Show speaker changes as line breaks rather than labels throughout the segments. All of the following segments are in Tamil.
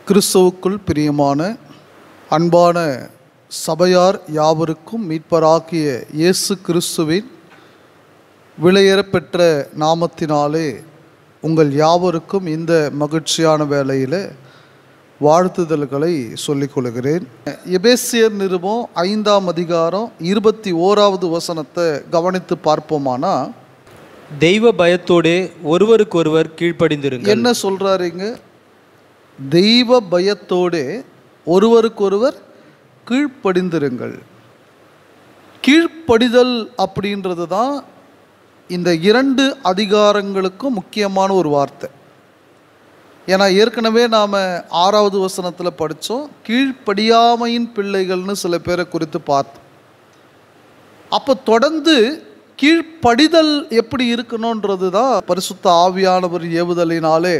கிறிஸ்துவுக்குள் பிரியமான அன்பான சபையார் யாவருக்கும் மீட்பராகிய இயேசு கிறிஸ்துவின் விலையேறப்பெற்ற நாமத்தினாலே உங்கள் யாவருக்கும் இந்த மகிழ்ச்சியான வேளையில் வாழ்த்துதல்களை சொல்லிக்கொள்கிறேன். எபேசியர் நிருபம் 5ஆம் அதிகாரம் 21வது வசனத்தை கவனித்து பார்ப்போமானா,
தெய்வ பயத்தோடு ஒருவருக்கொருவர் கீழ்ப்படிந்திருங்கள்.
என்ன சொல்றாருங்க? தெய்வ பயத்தோடு ஒருவருக்கொருவர் கீழ்ப்படிந்திருங்கள். கீழ்ப்படிதல் அப்படின்றது தான் இந்த 2 அதிகாரங்களுக்கும் முக்கியமான ஒரு வார்த்தை. ஏன்னா ஏற்கனவே நாம் 6வது வசனத்தில் படித்தோம், கீழ்ப்படியாமையின் பிள்ளைகள்னு சில பேரை குறித்து பார்த்தோம். அப்போ தொடர்ந்து கீழ்ப்படிதல் எப்படி இருக்கணுன்றது தான் பரிசுத்த ஆவியானவர் ஏவுதலினாலே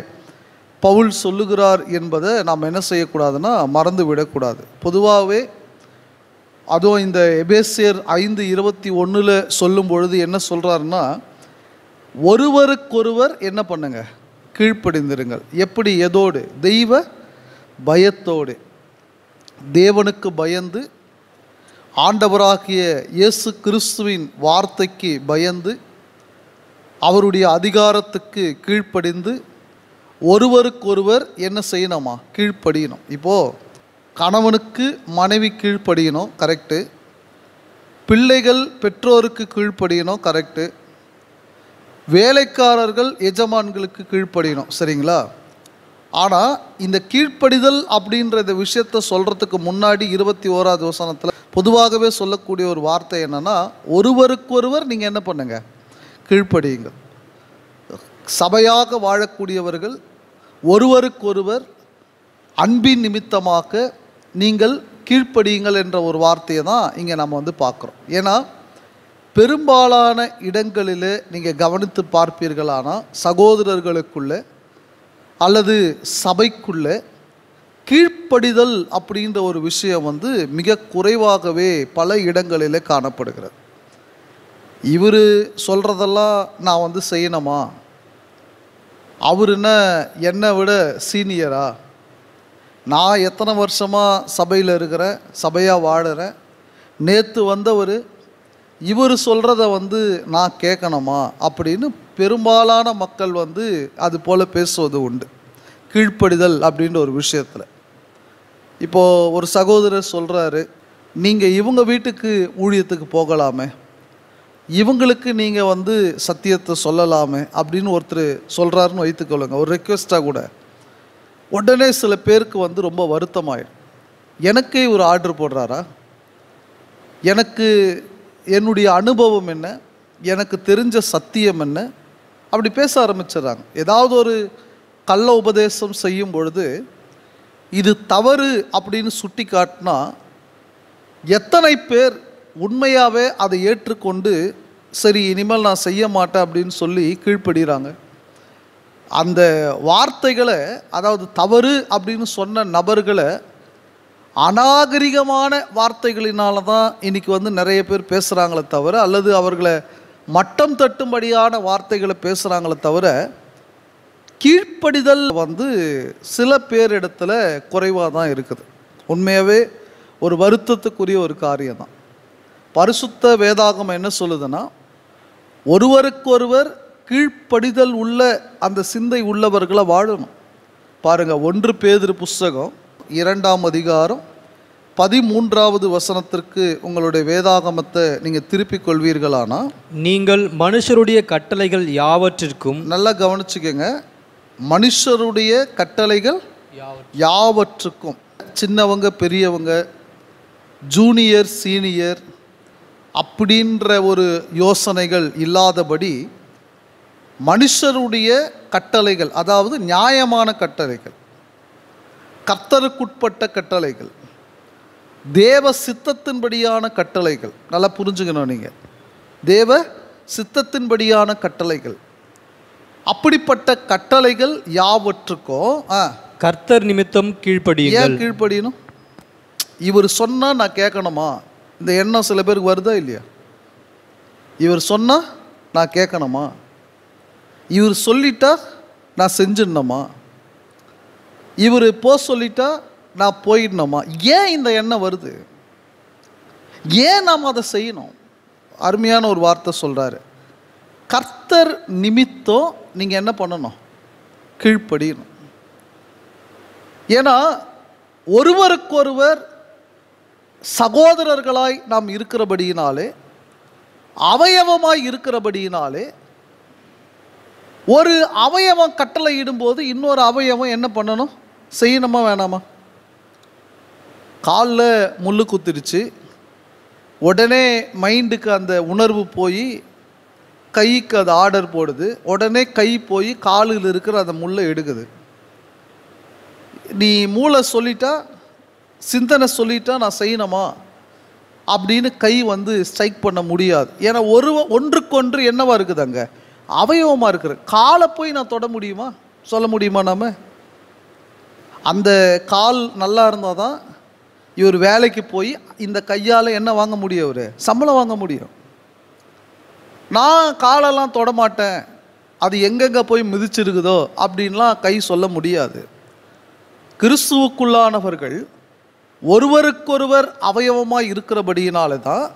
பவுல் சொல்லுகிறார் என்பதை நாம் என்ன செய்யக்கூடாதுன்னா மறந்து விடக்கூடாது. பொதுவாகவே அதுவும் இந்த எபேசியர் 5:21 சொல்லும் பொழுது என்ன சொல்கிறாருன்னா, ஒருவருக்கொருவர் என்ன பண்ணுங்க, கீழ்ப்படிந்திருங்கள். எப்படி? எதோடு? தெய்வ பயத்தோடு. தேவனுக்கு பயந்து, ஆண்டவராகிய இயேசு கிறிஸ்துவின் வார்த்தைக்கு பயந்து, அவருடைய அதிகாரத்துக்கு கீழ்ப்படிந்து ஒருவருக்கொருவர் என்ன செய்யணுமா? கீழ்ப்படியணும். இப்போது கணவனுக்கு மனைவி கீழ்ப்படியணும், கரெக்டு. பிள்ளைகள் பெற்றோருக்கு கீழ்ப்படியணும், கரெக்டு. வேலைக்காரர்கள் எஜமான்களுக்கு கீழ்ப்படியணும், சரிங்களா? ஆனால் இந்த கீழ்ப்படிதல் அப்படின்ற இந்த விஷயத்தை சொல்கிறதுக்கு முன்னாடி 21வது வசனத்தில் பொதுவாகவே சொல்லக்கூடிய ஒரு வார்த்தை என்னென்னா, ஒருவருக்கொருவர் நீங்கள் என்ன பண்ணுங்க, கீழ்ப்படியுங்க. சபையாக வாழக்கூடியவர்கள் ஒருவருக்கொருவர் அன்பின் நிமித்தமாக நீங்கள் கீழ்ப்படியுங்கள் என்ற ஒரு வார்த்தையை தான் இங்கே நம்ம பார்க்குறோம். ஏன்னா பெரும்பாலான இடங்களில் நீங்கள் கவனித்து பார்ப்பீர்களானால் சகோதரர்களுக்குள்ளே அல்லது சபைக்குள்ளே கீழ்ப்படிதல் அப்படின்ற ஒரு விஷயம் மிக குறைவாகவே பல இடங்களில் காணப்படுகிறது. இவர் சொல்கிறதெல்லாம் நான் செய்யணுமா? அவர் என்னை விட சீனியரா? நான் எத்தனை வருஷமாக சபையில் இருக்கிறேன், சபையாக வாழுறேன். நேற்று வந்தவர் இவர் சொல்கிறத நான் கேட்கணுமா அப்படின்னு பெரும்பாலான மக்கள் அது போல் பேசுவது உண்டு, கீழ்ப்படிதல் அப்படின்ற ஒரு விஷயத்தில். இப்போது ஒரு சகோதரர் சொல்கிறாரு, நீங்கள் இவங்க வீட்டுக்கு ஊழியத்துக்கு போகலாமே, இவங்களுக்கு நீங்கள் சத்தியத்தை சொல்லலாமே அப்படின்னு ஒருத்தர் சொல்கிறாருன்னு வைத்துக்கொள்ளுங்க, ஒரு ரெக்வெஸ்ட்டாக கூட. உடனே சில பேருக்கு ரொம்ப வருத்தமாயிடும். எனக்கே ஒரு ஆர்டர் போடுறாரா? எனக்கு என்னுடைய அனுபவம் என்ன, எனக்கு தெரிஞ்ச சத்தியம் என்ன, அப்படி பேச ஆரம்பிச்சிடறாங்க. ஏதாவது ஒரு கள்ள உபதேசம் செய்யும் பொழுது இது தவறு அப்படின்னு சுட்டி காட்டினா எத்தனை பேர் உண்மையாகவே அதை ஏற்றுக்கொண்டு சரி இனிமேல் நான் செய்ய மாட்டேன் அப்படின்னு சொல்லி கீழ்ப்படுகிறாங்க. அந்த வார்த்தைகளை, அதாவது தவறு அப்படின்னு சொன்ன நபர்களை அநாகரிகமான வார்த்தைகளினால தான் இன்றைக்கி நிறைய பேர் பேசுகிறாங்களே தவிர, அல்லது அவர்களை மட்டம் தட்டும்படியான வார்த்தைகளை பேசுகிறாங்களே தவிர, கீழ்ப்படிதல் சில பேர் இடத்துல குறைவாக தான் இருக்குது. உண்மையாகவே ஒரு வருத்தத்துக்குரிய ஒரு காரியம் தான். பரிசுத்த வேதாகமம் என்ன சொல்லுதுன்னா, ஒருவருக்கொருவர் கீழ்ப்படிதல் உள்ள அந்த சிந்தை உள்ளவர்களை வாழணும். பாருங்கள், 1 பேதுரு புஸ்தகம் 2ஆம் அதிகாரம் 13வது வசனத்திற்கு உங்களுடைய வேதாகமத்தை நீங்கள் திருப்பிக் கொள்வீர்களானா, நீங்கள்
மனுஷருடைய கட்டளைகள் யாவற்றிற்கும்,
நல்லா கவனிச்சுக்கங்க, மனுஷருடைய கட்டளைகள் யாவற்றுக்கும், சின்னவங்க பெரியவங்க, ஜூனியர் சீனியர் அப்படின்ற ஒரு யோசனைகள் இல்லாதபடி மனுஷருடைய கட்டளைகள், அதாவது நியாயமான கட்டளைகள், கர்த்தருக்குட்பட்ட கட்டளைகள், தேவ சித்தத்தின்படியான கட்டளைகள். நல்லா புரிஞ்சுக்கணும் நீங்கள், தேவ சித்தத்தின்படியான கட்டளைகள், அப்படிப்பட்ட கட்டளைகள் யாவற்றுக்கும்
கர்த்தர் நிமித்தம் கீழ்ப்படியுங்கள்.
ஏன் கீழ்ப்படியணும்? இவர் சொன்னால் நான் கேட்கணுமா? இந்த எண்ணம் சில பேருக்கு வருதா இல்லையா? இவர் சொன்னால் நான் கேட்கணுமா? இவர் சொல்லிட்டா நான் செஞ்சிடணுமா? இவர் சொல்லிட்டா நான் போயிடணுமா? ஏன் இந்த எண்ணம் வருது? ஏன் நாம் அதை செய்யணும்? அருமையான ஒரு வார்த்தை சொல்கிறாரு. கர்த்தர் நிமித்தம் நீங்கள் என்ன பண்ணணும்? கீழ்ப்படியணும். ஏன்னா ஒருவருக்கொருவர் சகோதரர்களாய் நாம் இருக்கிறபடியினாலே, அவயவமாய் இருக்கிறபடியினாலே, ஒரு அவயவம் கட்டளை இடும்போது இன்னொரு அவயவம் என்ன பண்ணணும்? செய்யணுமா வேணாமா? காலில் முள்ளு குத்திருச்சு, உடனே மைண்டுக்கு அந்த உணர்வு போய் கைக்கு அது ஆர்டர் போடுது, உடனே கை போய் காலில் இருக்கிற அந்த முள்ளை எடுக்குது. நீ மூளை சொல்லிட்டா, சிந்தனை சொல்லிட்டா நான் செய்யணுமா அப்படின்னு கை ஸ்ட்ரைக் பண்ண முடியாது. ஏன்னா ஒன்றுக்கொன்று என்னவா இருக்குது? அங்கே அவயவமாக இருக்கிற காலை போய் நான் தொட முடியுமா? சொல்ல முடியுமா? நாம் அந்த கால் நல்லா இருந்தால் தான் இவர் வேலைக்கு போய் இந்த கையால் என்ன வாங்க முடியும்? அவர் சம்பளம் வாங்க முடியும். நான் காலெல்லாம் தொட மாட்டேன், அது எங்கெங்கே போய் மிதிச்சிருக்குதோ அப்படின்லாம் கை சொல்ல முடியாது. கிறிஸ்துவுக்குள்ளானவர்கள் ஒருவருக்கொருவர் அவயவமாக இருக்கிறபடியினால தான்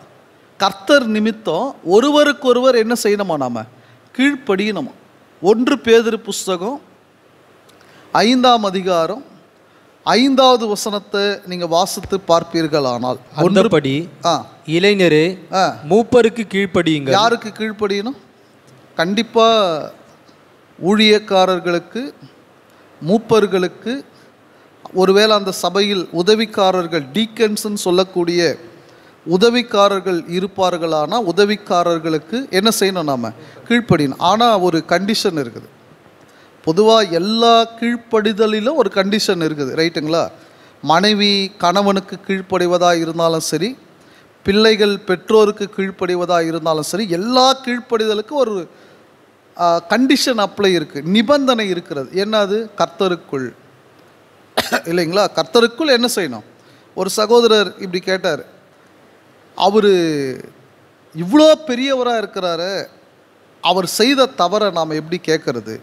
கர்த்தர் நிமித்தம் ஒருவருக்கொருவர் என்ன செய்யணுமா? நாம் கீழ்ப்படியணுமா? 1 பேதுரு புஸ்தகம் 5ஆம் அதிகாரம் 5வது வசனத்தை நீங்கள் வாசித்து பார்ப்பீர்களானால்,
அந்தபடி இளைஞரே மூப்பருக்கு கீழ்ப்படியுங்கள்.
யாருக்கு கீழ்ப்படியணும்? கண்டிப்பாக ஊழியக்காரர்களுக்கு, மூப்பர்களுக்கு. ஒருவேளை அந்த சபையில் உதவிக்காரர்கள், டீக்கன்ஸ்ன்னு சொல்லக்கூடிய உதவிக்காரர்கள் இருப்பார்களானால் உதவிக்காரர்களுக்கு என்ன செய்யணும்? நாம் கீழ்ப்படியணும். ஆனால் ஒரு கண்டிஷன் இருக்குது. பொதுவாக எல்லா கீழ்ப்படிதலிலும் ஒரு கண்டிஷன் இருக்குது, ரைட்டுங்களா? மனைவி கணவனுக்கு கீழ்ப்படிவதாக இருந்தாலும் சரி, பிள்ளைகள் பெற்றோருக்கு கீழ்ப்படிவதாக இருந்தாலும் சரி, எல்லா கீழ்ப்படிதலுக்கும் ஒரு கண்டிஷன் அப்ளை இருக்குது, நிபந்தனை இருக்கிறது. என்ன அது? கர்த்தருக்குள், இல்லைங்களா? கர்த்தருக்குள் என்ன செய்யணும்? ஒரு சகோதரர் இப்படி கேட்டார், அவர் இவ்வளோ பெரியவராக இருக்கிறாரு, அவர் செய்த தவறை நாம் எப்படி கேட்கறது?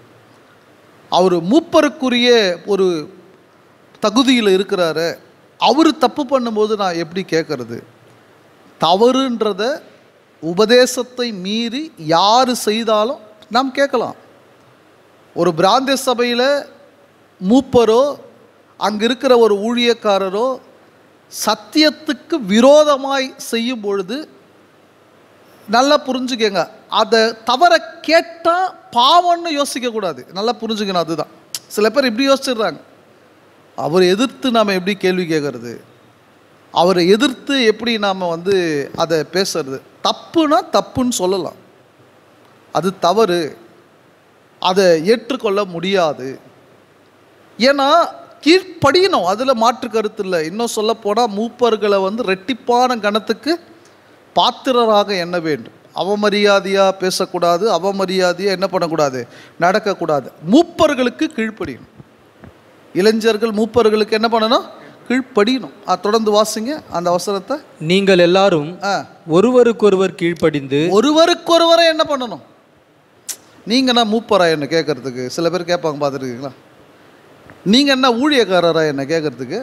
அவர் மூப்பருக்குரிய ஒரு தகுதியில் இருக்கிறாரு, அவர் தப்பு பண்ணும்போது நான் எப்படி கேட்கறது? தவறுன்றத உபதேசத்தை மீறி யார் செய்தாலும் நாம் கேட்கலாம். ஒரு பிராந்திய சபையில் மூப்பரோ அங்கே இருக்கிற ஒரு ஊழியக்காரரோ சத்தியத்துக்கு விரோதமாய் செய்யும் பொழுது நல்லா புரிஞ்சுக்கங்க, அதை தவற கேட்டால் பாவம்னு யோசிக்கக்கூடாது. நல்லா புரிஞ்சுக்கணும். அதுதான் சில பேர் இப்படி யோசிச்சிடுறாங்க. அவரை எதிர்த்து நாம் எப்படி கேள்வி கேட்கறது? அவரை எதிர்த்து எப்படி நாம் அதை பேசுறது? தப்புனா தப்புன்னு சொல்லலாம், அது தவறு, அதை ஏற்றுக்கொள்ள முடியாது. ஏன்னா கீழ்ப்படியணும், அதில் மாற்று கருத்து இல்லை. இன்னும் சொல்ல போனால் மூப்பர்களை ரெட்டிப்பான கணத்துக்கு பாத்திரராக எண்ண வேண்டும். அவமரியாதையாக பேசக்கூடாது, அவமரியாதையாக என்ன பண்ணக்கூடாது? நடக்கக்கூடாது. மூப்பர்களுக்கு கீழ்ப்படியணும். இளைஞர்கள் மூப்பர்களுக்கு என்ன பண்ணணும்? கீழ்ப்படியணும். தொடர்ந்து வாசிங்க அந்த அவசரத்தை.
நீங்கள் எல்லாரும் ஒருவருக்கொருவர் கீழ்ப்படிந்து.
ஒருவருக்கொருவரை என்ன பண்ணணும்? நீங்கள் என்ன மூப்பரா என்ன கேட்கறதுக்கு? சில பேர் கேட்பாங்க, பார்த்துருக்கீங்களா? நீங்கள் என்ன ஊழியக்காரரா என்ன கேட்கறதுக்கு?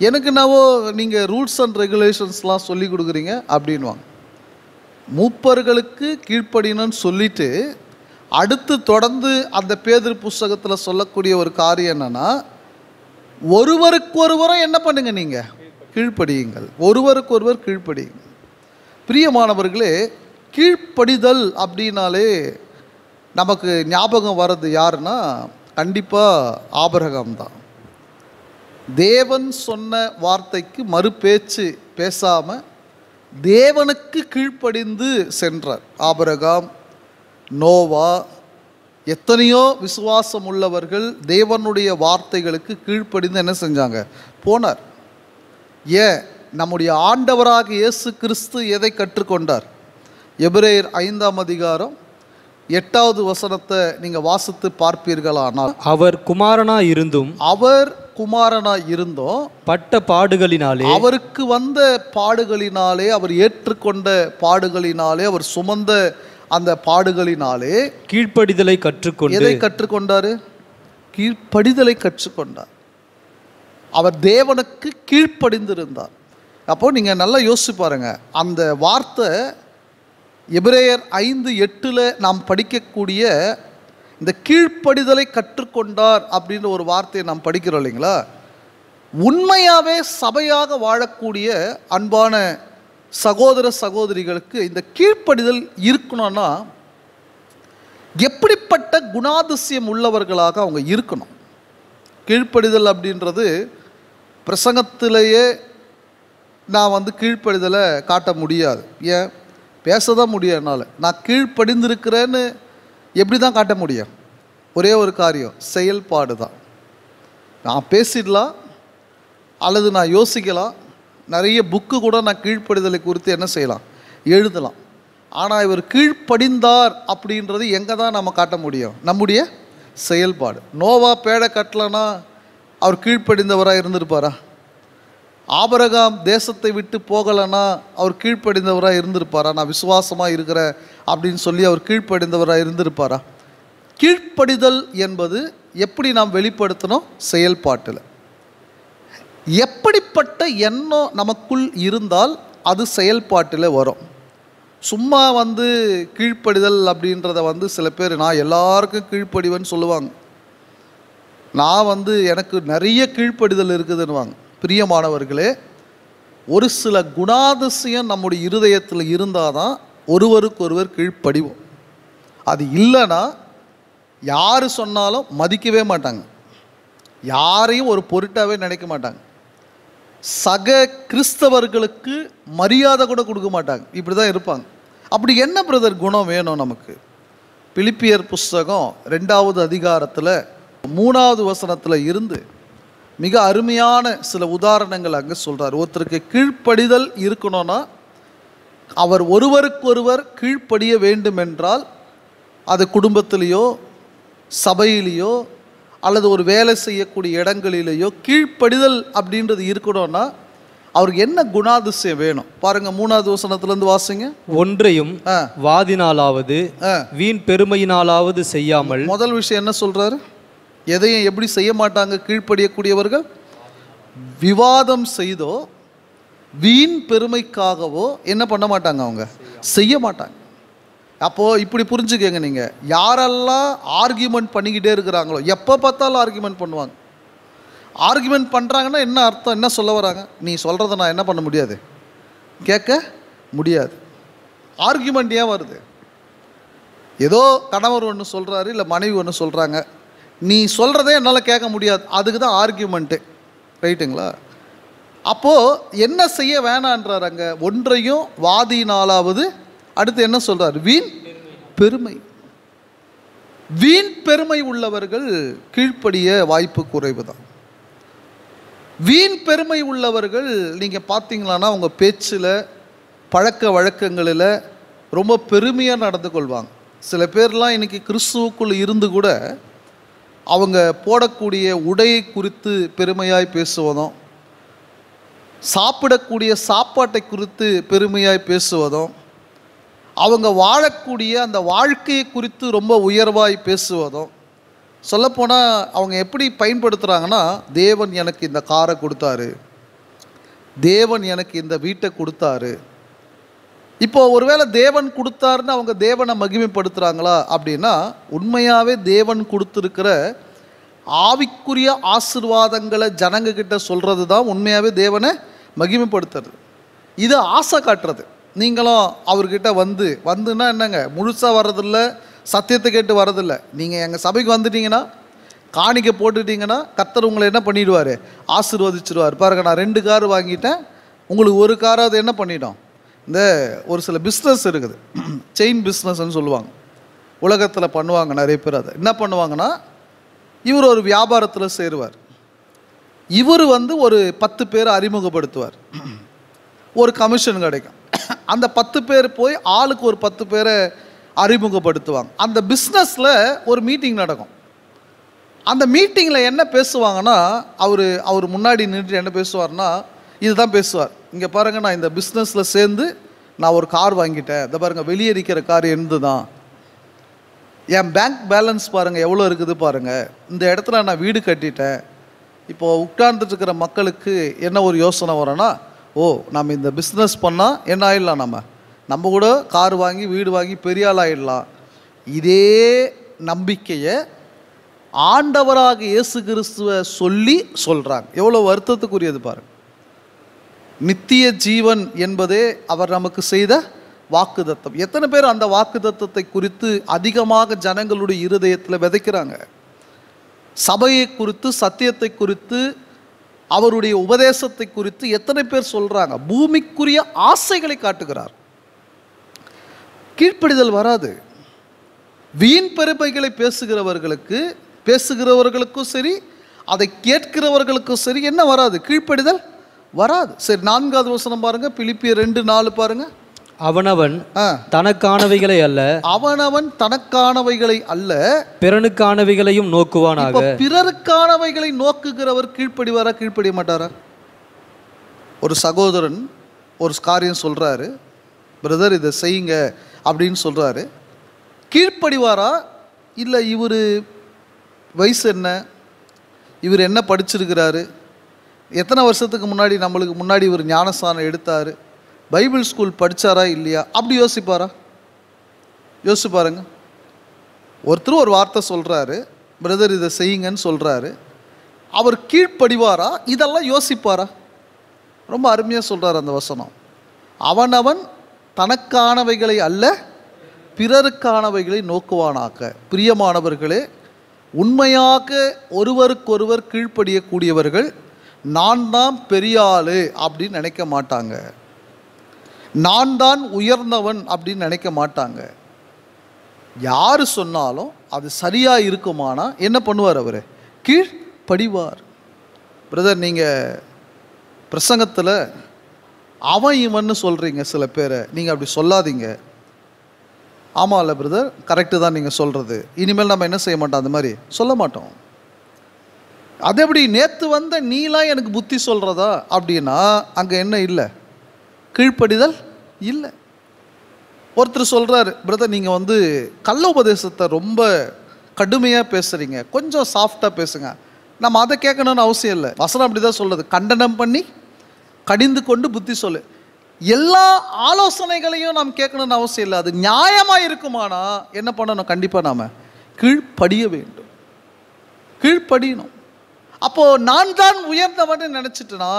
எனக்கு என்னவோ நீங்கள் ரூல்ஸ் அண்ட் ரெகுலேஷன்ஸ்லாம் சொல்லி கொடுக்குறீங்க அப்படின்வாங்க. மூப்பர்களுக்கு கீழ்ப்படியணும்னு சொல்லிட்டு அடுத்து தொடர்ந்து அந்த பேதுரு புஸ்தகத்தில் சொல்லக்கூடிய ஒரு காரியம் என்னன்னா, ஒருவருக்கொருவரும் என்ன பண்ணுங்க? நீங்கள் கீழ்ப்படியுங்கள், ஒருவருக்கொருவர் கீழ்ப்படியுங்கள். பிரியமானவர்களே, கீழ்ப்படிதல் அப்படின்னாலே நமக்கு ஞாபகம் வர்றது யாருன்னா கண்டிப்பாக ஆபிரகாம் தான். தேவன் சொன்ன வார்த்தைக்கு மறு பேச்சு பேசாமல் தேவனுக்கு கீழ்ப்படிந்து சென்றார் ஆபிரகாம், நோவா, எத்தனையோ விசுவாசம் உள்ளவர்கள் தேவனுடைய வார்த்தைகளுக்கு கீழ்ப்படிந்து என்ன செஞ்சாங்க? போனார். ஏன்? நம்முடைய ஆண்டவராக இயேசு கிறிஸ்து எதை கற்றுக்கொண்டார்? எபிரேயர் 5ஆம் அதிகாரம் 8வது வசனத்தை நீங்கள் வாசித்து பார்ப்பீர்களானால்,
அவர் குமாரனாய் இருந்தும்,
அவர் குமாரனாய் இருந்தோம்,
பட்ட பாடுகளினாலே,
அவருக்கு வந்த பாடுகளினாலே, அவர் ஏற்றுக்கொண்ட பாடுகளினாலே, அவர் சுமந்த அந்த பாடுகளினாலே
கீழ்ப்படிதலை கற்றுக்கொண்டு.
எதை கற்றுக்கொண்டாரு? கீழ்ப்படிதலை கற்றுக்கொண்டார். அவர் தேவனுக்கு கீழ்ப்படிந்திருந்தார். அப்போ நீங்கள் நல்லா யோசிச்சு பாருங்க, அந்த வார்த்தை எபிரேயர் 5:8 நாம் படிக்கக்கூடிய இந்த கீழ்ப்படிதலை கற்றுக்கொண்டார் அப்படின்ற ஒரு வார்த்தையை நாம் படிக்கிறோம் இல்லைங்களா? உண்மையாகவே சபையாக வாழக்கூடிய அன்பான சகோதர சகோதரிகளுக்கு இந்த கீழ்ப்படிதல் இருக்கணும்னா எப்படிப்பட்ட குணாதிசயம் உள்ளவர்களாக அவங்க இருக்கணும்? கீழ்ப்படிதல் அப்படின்றது பிரசங்கத்திலேயே நான் கீழ்ப்படிதலை காட்ட முடியாது. ஏன்? பேச தான் முடியும். என்னால் நான் கீழ்ப்படிந்திருக்கிறேன்னு எப்படி தான் காட்ட முடியும்? ஒரே ஒரு காரியம், செயல்பாடு தான். நான் பேசிடலாம் அல்லது நான் யோசிக்கலாம், நிறைய புக்கு கூட நான் கீழ்ப்படிதலை குறித்து என்ன செய்யலாம், எழுதலாம். ஆனால் இவர் கீழ்ப்படிந்தார் அப்படின்றது எங்கே தான் நம்ம காட்ட முடியும்? நம்முடைய செயல்பாடு. நோவா பேடை கட்டலைன்னா அவர் கீழ்ப்படிந்தவராக இருந்திருப்பாரா? ஆபிரகாம் தேசத்தை விட்டு போகலைன்னா அவர் கீழ்ப்படிந்தவராக இருந்திருப்பாரா? நான் விசுவாசமாக இருக்கிறேன் அப்படின்னு சொல்லி அவர் கீழ்ப்படிந்தவராக இருந்திருப்பாரா? கீழ்ப்படிதல் என்பது எப்படி நாம் வெளிப்படுத்தணும்? செயல்பாட்டில். எப்படிப்பட்ட எண்ணம் நமக்குள் இருந்தால் அது செயல்பாட்டில் வரும். சும்மா கீழ்ப்படிதல் அப்படின்றத சில பேர் நான் எல்லாருக்கும் கீழ்ப்படிவேன்னு சொல்லுவாங்க. நான் எனக்கு நிறைய கீழ்ப்படிதல் இருக்குதுன்னுவாங்க. பிரியமானவர்களே, ஒரு சில குணாதிசயம் நம்முடைய இருதயத்தில் இருந்தால் தான் ஒருவருக்கொருவர் கீழ்ப்படிவோம். அது இல்லைன்னா யார் சொன்னாலும் மதிக்கவே மாட்டாங்க, யாரையும் ஒரு பொருட்டாகவே நினைக்க மாட்டாங்க, சக கிறிஸ்தவர்களுக்கு மரியாதை கூட கொடுக்க மாட்டாங்க. இப்படி தான் இருப்பாங்க. அப்படி என்ன பிரதர் குணம் வேணும் நமக்கு? பிலிப்பியர் புஸ்தகம் 2வது அதிகாரத்தில் 3வது வசனத்தில் இருந்து மிக அருமையான சில உதாரணங்கள் அங்கே சொல்கிறார். ஒருத்தருக்கு கீழ்ப்படிதல் இருக்கணும்னா அவர் ஒருவருக்கொருவர் கீழ்ப்படிய வேண்டும் என்றால் அது குடும்பத்திலேயோ சபையிலேயோ அல்லது ஒரு வேலை செய்யக்கூடிய இடங்களிலேயோ கீழ்ப்படிதல் அப்படின்றது இருக்கணும்னா அவருக்கு என்ன குணாதிசயம் வேணும்? பாருங்க, 3வது வசனத்திலிருந்து வாசிங்க.
ஒன்றையும் வாதினாலாவது வீண் பெருமையினாலாவது செய்யாமல்.
முதல் விஷயம் என்ன சொல்றாரு? எதையும் எப்படி செய்ய மாட்டாங்க கீழ்ப்படியக்கூடியவர்கள்? விவாதம் செய்தோ வீண் பெருமைக்காகவோ என்ன பண்ண மாட்டாங்க, அவங்க செய்ய மாட்டாங்க. அப்போது இப்படி புரிஞ்சுக்கங்க, நீங்கள் யாரெல்லாம் ஆர்கியூமெண்ட் பண்ணிக்கிட்டே இருக்கிறாங்களோ, எப்போ பார்த்தாலும் ஆர்கியூமெண்ட் பண்ணுவாங்க. ஆர்கியூமெண்ட் பண்ணுறாங்கன்னா என்ன அர்த்தம்? என்ன சொல்ல வராங்க? நீ சொல்கிறத நான் என்ன பண்ண முடியாது, கேட்க முடியாது. ஆர்கியூமெண்ட் ஏன் வருது? ஏதோ கணவர் ஒன்று சொல்கிறாரு, இல்லை மனைவி ஒன்று சொல்கிறாங்க, நீ சொல்கிறதே என்னால் கேட்க முடியாது, அதுக்கு தான் ஆர்கியூமெண்ட்டு. ரைட்டுங்களா? அப்போது என்ன செய்ய வேணான்றார் அங்கே? ஒன்றையும் வாதினாலாவது. அடுத்து என்ன சொல்கிறார்? வீண் பெருமை. வீண் பெருமை உள்ளவர்கள் கீழ்ப்படிய வாய்ப்பு குறைவு தான். வீண் பெருமை உள்ளவர்கள் நீங்கள் பார்த்தீங்களான்னா உங்கள் பேச்சில் பழக்க வழக்கங்களில் ரொம்ப பெருமையாக நடந்து கொள்வாங்க. சில பேர்லாம் இன்றைக்கி கிறிஸ்துவுக்குள் இருந்து கூட அவங்க போடக்கூடிய உடையை குறித்து பெருமையாய் பேசுவதும், சாப்பிடக்கூடிய சாப்பாட்டை குறித்து பெருமையாய் பேசுவதும், அவங்க வாழக்கூடிய அந்த வாழ்க்கையை குறித்து ரொம்ப உயர்வாய் பேசுவதும், சொல்லப்போனால் அவங்க எப்படி பயன்படுத்துகிறாங்கன்னா, தேவன் எனக்கு இந்த காரை கொடுத்தாரு, தேவன் எனக்கு இந்த வீட்டை கொடுத்தாரு. இப்போது ஒருவேளை தேவன் கொடுத்தாருன்னு அவங்க தேவனை மகிமைப்படுத்துகிறாங்களா அப்படின்னா, உண்மையாகவே தேவன் கொடுத்துருக்கிற ஆவிக்குரிய ஆசீர்வாதங்களை ஜனங்கக்கிட்ட சொல்கிறது தான் உண்மையாகவே தேவனை மகிமைப்படுத்துறது. இது ஆசை காட்டுறது. நீங்களும் அவர்கிட்ட வந்துன்னா என்னங்க, முழுசாக வர்றதில்ல, சத்தியத்தை கேட்டு வர்றதில்லை. நீங்கள் எங்கள் சபைக்கு வந்துட்டீங்கன்னா, காணிக்கை போட்டுட்டிங்கன்னா கர்த்தர் உங்களை என்ன பண்ணிடுவார்? ஆசீர்வதிச்சிடுவார். பாருங்க, நான் 2 கார் வாங்கிட்டேன், உங்களுக்கு ஒரு காராவது என்ன பண்ணிட்டோம்? இந்த ஒரு சில பிஸ்னஸ் இருக்குது, செயின் பிஸ்னஸ்ன்னு சொல்லுவாங்க, உலகத்தில் பண்ணுவாங்க நிறைய பேர். அதை என்ன பண்ணுவாங்கன்னா, இவர் ஒரு வியாபாரத்தில் சேருவார், இவர் ஒரு 10 பேரை அறிமுகப்படுத்துவார், ஒரு கமிஷன் கிடைக்கும். அந்த 10 பேர் போய் ஆளுக்கு ஒரு 10 பேரை அறிமுகப்படுத்துவாங்க. அந்த பிஸ்னஸில் ஒரு மீட்டிங் நடக்கும். அந்த மீட்டிங்கில் என்ன பேசுவாங்கன்னா, அவர் முன்னாடி நின்று என்ன பேசுவார்னா, இதுதான் பேசுவார். இங்கே பாருங்கள், நான் இந்த பிஸ்னஸில் சேர்ந்து நான் ஒரு கார் வாங்கிட்டேன், இதை பாருங்கள், வெளியே இருக்கிற கார் என்னது தான், என் பேங்க் பேலன்ஸ் பாருங்கள் எவ்வளோ இருக்குது பாருங்கள், இந்த இடத்துல நான் வீடு கட்டிட்டேன். இப்போது உட்கார்ந்துட்டு இருக்கிற மக்களுக்கு என்ன ஒரு யோசனை வரும்னா, ஓ நம்ம இந்த பிஸ்னஸ் பண்ணால் என்ன ஆகிடலாம், நம்ம கூட கார் வாங்கி வீடு வாங்கி பெரிய ஆள் ஆகிடலாம். இதே நம்பிக்கையை ஆண்டவராக இயேசு கிறிஸ்துவை சொல்கிறாங்க. எவ்வளோ வருத்தத்துக்குரியது பாருங்கள். நித்திய ஜீவன் என்பதே அவர் நமக்கு செய்த வாக்குத்தத்தம். எத்தனை பேர் அந்த வாக்குத்தத்தத்தை குறித்து அதிகமாக ஜனங்களுடைய இருதயத்தில் விதைக்கிறாங்க? சபையை குறித்து, சத்தியத்தை குறித்து, அவருடைய உபதேசத்தை குறித்து எத்தனை பேர் சொல்கிறாங்க? பூமிக்குரிய ஆசைகளை காட்டுகிறார். கீழ்ப்படிதல் வராது. வீண் பெருமைகளை பேசுகிறவர்களுக்கும் சரி, அதை கேட்கிறவர்களுக்கும் சரி என்ன வராது? கீழ்ப்படிதல் வராது. சரி, 4வது வசனம் பாருங்க, பிலிப்பியர் 2:4 பாருங்க.
அவனவன் தனக்கானவைகளை அல்ல,
அவனவன் தனக்கானவைகளை அல்ல,
பிறனுக்கானவைகளையும் நோக்குவானாக.
பிறருக்கானவைகளை நோக்குகிறவர் கீழ்ப்படிவாரா, கீழ்ப்படிய மாட்டாரா? ஒரு சகோதரன் ஒரு காரியம் சொல்றாரு, பிரதர் இதை செய்யுங்க அப்படின்னு சொல்றாரு. கீழ்ப்படிவாரா? இல்லை இவர் வயசு என்ன, இவர் என்ன படிச்சிருக்கிறாரு, எத்தனை வருஷத்துக்கு முன்னாடி நம்மளுக்கு முன்னாடி இவர் ஞானஸ்தானம் எடுத்தார், பைபிள் ஸ்கூல் படித்தாரா இல்லையா, அப்படி யோசிப்பாரா? யோசிச்சு பாருங்க. ஒருத்தர் ஒரு வார்த்தை சொல்கிறாரு, பிரதர் இதை செய்யுங்கன்னு சொல்கிறாரு, அவர் கீழ்ப்படிவாரா? இதெல்லாம் யோசிப்பாரா? ரொம்ப அருமையாக சொல்கிறார் அந்த வசனம். அவனவன் தனக்கானவைகளை அல்ல, பிறருக்கானவைகளை நோக்குவானாக்க. பிரியமானவர்களே, உண்மையாக ஒருவருக்கொருவர் கீழ்ப்படியக்கூடியவர்கள் நான் தான் பெரிய ஆளு அப்படின்னு நினைக்க மாட்டாங்க, நான் தான் உயர்ந்தவன் அப்படின்னு நினைக்க மாட்டாங்க. யார் சொன்னாலும் அது சரியாக இருக்குமானா என்ன பண்ணுவார்? அவர் கீழ்ப்படிவார். பிரதர் நீங்கள் பிரசங்கத்தில் அவன் இவன்னு சொல்கிறீங்க, சில பேரை நீங்கள் அப்படி சொல்லாதீங்க. ஆமாம் இல்லை பிரதர், கரெக்டு தான் நீங்கள் சொல்கிறது, இனிமேல் நம்ம என்ன செய்ய மாட்டோம், அந்த மாதிரி சொல்ல மாட்டோம். அது எப்படி நேற்று வந்த நீலாம் எனக்கு புத்தி சொல்கிறதா அப்படின்னா அங்கே என்ன இல்லை? கீழ்ப்படிதல் இல்லை. ஒருத்தர் சொல்கிறார், பிரதர் நீங்கள் கள்ள உபதேசத்தை ரொம்ப கடுமையாக பேசுகிறீங்க, கொஞ்சம் சாஃப்டாக பேசுங்க. நம்ம அதை கேட்கணும்னு அவசியம் இல்லை. வசனம் அப்படி தான் சொல்கிறது, கண்டனம் பண்ணி கடிந்து கொண்டு புத்தி சொல்லு. எல்லா ஆலோசனைகளையும் நாம் கேட்கணும்னு அவசியம் இல்லை. அது நியாயமாக இருக்குமானா என்ன பண்ணணும்? கண்டிப்பாக நாம் கீழ்ப்படிய வேண்டும், கீழ்ப்படியணும். அப்போது நான் தான் உயர்ந்தவன்னு நினச்சிட்டுனா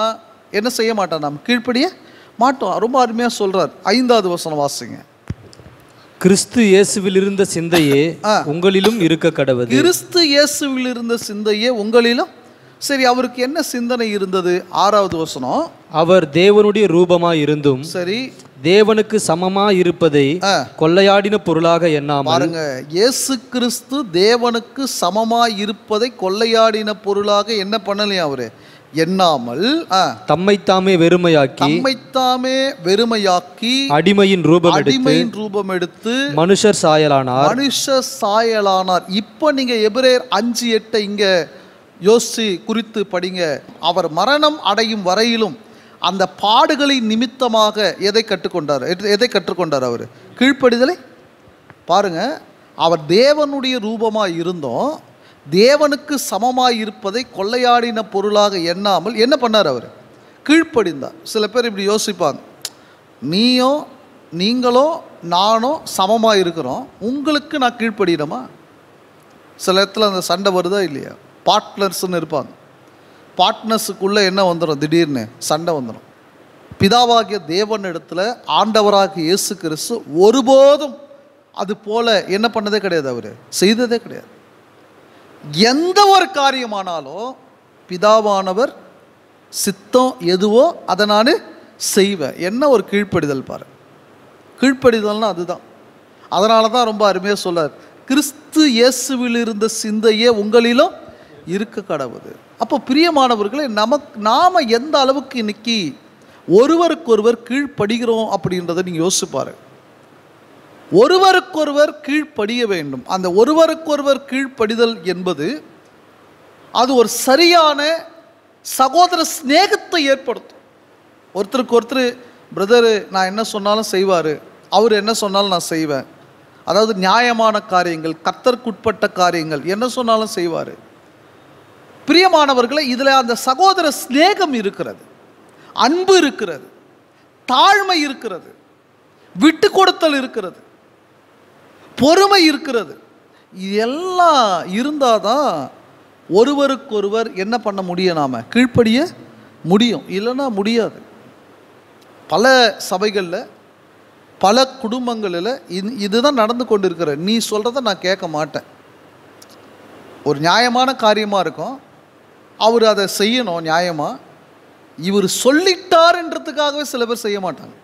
என்ன செய்ய மாட்டோம்? நாம் கீழ்ப்படிய மாட்டோம். ரொம்ப அருமையாக சொல்கிறார். 5வது வசனம் வாசிங்க.
கிறிஸ்து இயேசுவில் இருந்த சிந்தையே உங்களிலும் இருக்க கடவுது.
கிறிஸ்து இயேசுவில் இருந்த சிந்தையே உங்களிலும். சரி, அவருக்கு என்ன சிந்தனை இருந்தது? 6வது வசனம்.
அவர் தேவனுடைய ரூபமாய் இருந்தும்
சரி
தேவனுக்கு சமமாய் இருப்பதை கொள்ளையாடின பொருளாக எண்ணாமல்.
பாருங்க, இயேசு கிறிஸ்து தேவனுக்கு சமமாய் இருப்பதை கொள்ளையாடின பொருளாக என்ன பண்ணலையா? அவரு எண்ணாமல்
தம்மைத்தாமே
வெறுமையாக்கி
அடிமையின் ரூபம் எடுத்து மனுஷர் சாயலானார். இப்போ நீங்க எபிரேயர் 5:8 இங்க யோசி குறித்து படிங்க. அவர் மரணம் அடையும் வரையிலும் அந்த பாடுகளின் நிமித்தமாக எதை கற்றுக்கொண்டார்? அவர் கீழ்ப்படிதலை. பாருங்க, அவர் தேவனுடைய ரூபமாய் இருந்தோம், தேவனுக்கு சமமாய் இருப்பதை கொள்ளையாடின பொருளாக எண்ணாமல் என்ன பண்ணார்? அவர் கீழ்ப்படிந்தார். சில பேர் இப்படி யோசிப்பாங்க, நீங்களோ நானோ சமமாக இருக்கிறோம், உங்களுக்கு நான் கீழ்ப்படினமா? சில இடத்துல அந்த சண்டை வருதா இல்லையா? பார்ட்னர்ஸ்ன்னு இருப்பாங்க, பார்ட்னர்ஸுக்குள்ளே என்ன வந்துடும்? திடீர்னு சண்டை வந்துடும். பிதாவாகிய தேவன் இடத்துல ஆண்டவராகிய இயேசு கிறிஸ்து ஒருபோதும் அது போல என்ன பண்ணதே கிடையாது, அவர் செய்ததே கிடையாது. எந்த ஒரு காரியமானாலும் பிதாவானவர் சித்தம் எதுவோ அதை நான் செய்வேன். என்ன ஒரு கீழ்ப்படிதல் பாரு. கீழ்ப்படிதல்னா அதுதான். அதனால தான் ரொம்ப அருமையாக சொல்றார், கிறிஸ்து இயேசுவில் இருந்த சிந்தையே உங்களிலும் இருக்க கடவுது. அப்போ பிரியமானவர்களே, நாம் எந்த அளவுக்கு இன்னைக்கு ஒருவருக்கொருவர் கீழ்ப்படுகிறோம் அப்படின்றத நீங்கள் யோசிப்பாரு. ஒருவருக்கொருவர் கீழ்ப்படிய வேண்டும். அந்த ஒருவருக்கொருவர் கீழ்ப்படிதல் என்பது அது ஒரு சரியான சகோதர ஸ்நேகத்தை ஏற்படுத்தும். ஒருத்தருக்கு ஒருத்தர், பிரதரு நான் என்ன சொன்னாலும் செய்வார், அவர் என்ன சொன்னாலும் நான் செய்வேன்,
அதாவது நியாயமான காரியங்கள், கர்த்தருக்குட்பட்ட காரியங்கள், என்ன சொன்னாலும் செய்வார். பிரியமானவர்களை, இதில் அந்த சகோதர சிநேகம் இருக்கிறது, அன்பு இருக்கிறது, தாழ்மை இருக்கிறது, விட்டு கொடுத்தல் இருக்கிறது, பொறுமை இருக்கிறது. இதெல்லாம் இருந்தால் தான் ஒருவருக்கொருவர் என்ன பண்ண முடியும், நாம் கீழ்ப்படிய முடியும். இல்லைன்னா முடியாது. பல சபைகளில், பல குடும்பங்களில் இதுதான் நடந்து கொண்டு இருக்கிற. நீ சொல்கிறத நான் கேட்க மாட்டேன். ஒரு நியாயமான காரியமாக இருக்கும், அவர் அதை செய்யணும் நியாயமாக. இவர் சொல்லிட்டாருன்றதுக்காகவே சில பேர் செய்ய மாட்டாங்க.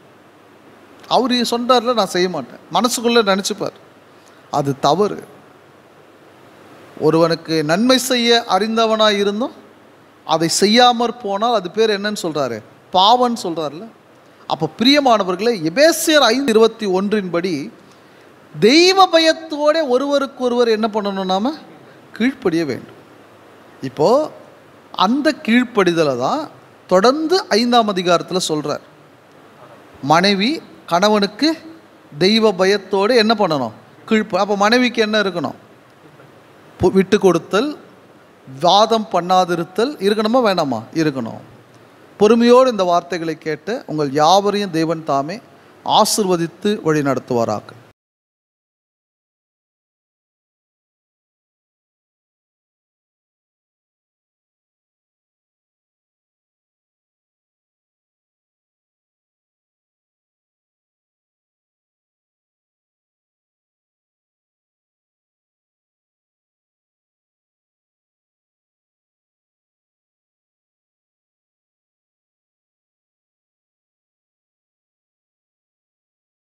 அவர் சொன்னார்ல, நான் செய்ய மாட்டேன், மனசுக்குள்ளே நினச்சிப்பார். அது தவறு. ஒருவனுக்கு நன்மை செய்ய அறிந்தவனாக இருந்தும் அதை செய்யாமற் போனால் அது பேர் என்னன்னு சொல்கிறாரு, பாவன்னு சொல்கிறார்ல. அப்போ பிரியமானவர்களே, எபேசியர் 5:21 படி தெய்வ பயத்தோடு ஒருவருக்கொருவர் என்ன பண்ணணும், நாம் கீழ்ப்படிய வேண்டும். இப்போது அந்த கீழ்ப்படிதலை தான் தொடர்ந்து 5ஆம் அதிகாரத்தில் சொல்கிறார். மனைவி கணவனுக்கு தெய்வ பயத்தோடு என்ன பண்ணணும், அப்போ மனைவிக்கு என்ன இருக்கணும், விட்டு கொடுத்தல், வாதம் பண்ணாதிருத்தல் இருக்கணுமா வேணாமா, இருக்கணும். பொறுமையோடு இந்த வார்த்தைகளை கேட்டு உங்கள் யாவரையும் தேவன் தாமே ஆசிர்வதித்து வழி நடத்துவாராக.